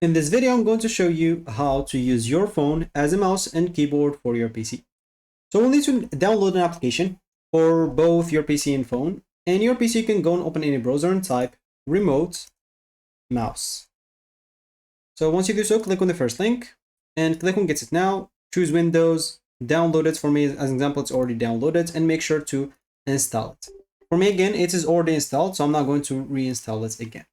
In this video, I'm going to show you how to use your phone as a mouse and keyboard for your PC. So we'll need to download an application for both your PC and phone. And your PC, you can go and open any browser and type remote mouse. So once you do so, click on the first link and click on Get It Now, choose Windows, download it. For me, as an example, it's already downloaded, and make sure to install it. For me, again, it is already installed, so I'm not going to reinstall it again.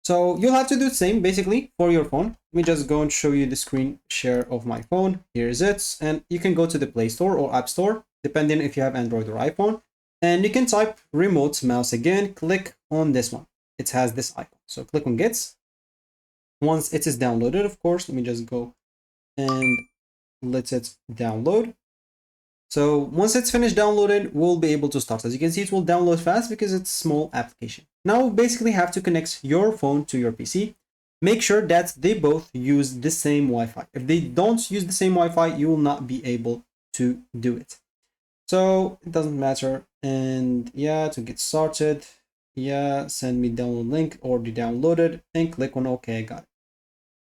So you'll have to do the same basically for your phone. Let me just go and show you the screen share of my phone. Here is it. And you can go to the Play Store or App Store, depending if you have Android or iPhone. And you can type remote mouse again, click on this one. It has this icon. So click on Get. Once it is downloaded, of course, let me just go and let it download. So once it's finished downloading, we'll be able to start. As you can see, it will download fast because it's a small application. Now we basically have to connect your phone to your PC. Make sure that they both use the same Wi-Fi. If they don't use the same Wi-Fi, you will not be able to do it. So it doesn't matter. And yeah, to get started, yeah, send me download link, already downloaded, and click on OK, I got it.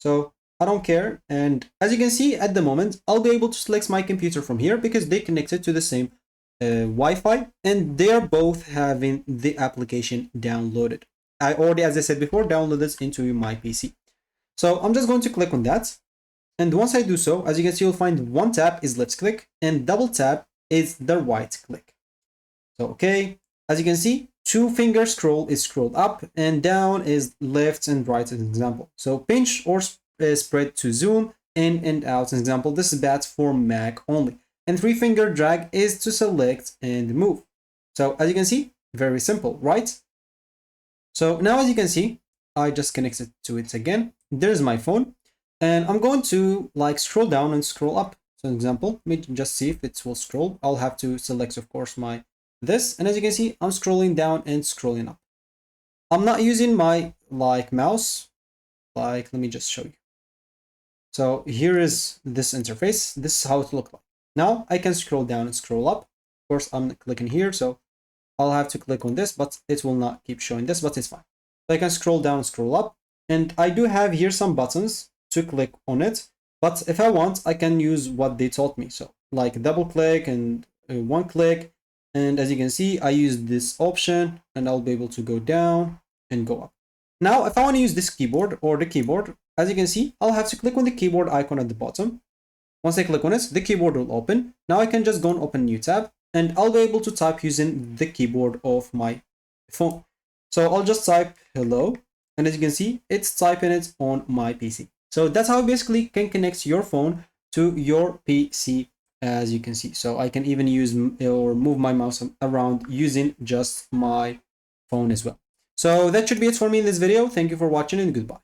So I don't care. And as you can see at the moment, I'll be able to select my computer from here because they connected to the same Wi-Fi, and they're both having the application downloaded. I already, as I said before, downloaded this into my PC. So I'm just going to click on that. And once I do so, as you can see, you'll find one tap is left click and double tap is the right click. So, okay, as you can see, two finger scroll is scrolled up and down is left and right as an example. So pinch or spread to zoom in and out as an example. This is bad for Mac only. And three finger drag is to select and move. So as you can see, very simple, right? So now as you can see, I just connected to it again. There's my phone. And I'm going to like scroll down and scroll up. So example, let me just see if it will scroll. I'll have to select, of course, my this. And as you can see, I'm scrolling down and scrolling up. I'm not using my like mouse. Like, let me just show you. So here is this interface. This is how it looks like. Now I can scroll down and scroll up. Of course, I'm clicking here, so I'll have to click on this, but it will not keep showing this, but it's fine. So I can scroll down and scroll up. And I do have here some buttons to click on it. But if I want, I can use what they taught me. So like double click and one click. And as you can see, I use this option and I'll be able to go down and go up. Now, if I want to use this keyboard or the keyboard, as you can see, I'll have to click on the keyboard icon at the bottom. Once I click on it, the keyboard will open. Now I can just go and open a new tab and I'll be able to type using the keyboard of my phone. So I'll just type hello. And as you can see, it's typing it on my PC. So that's how you basically can connect your phone to your PC, as you can see. So I can even use or move my mouse around using just my phone as well. So that should be it for me in this video. Thank you for watching and goodbye.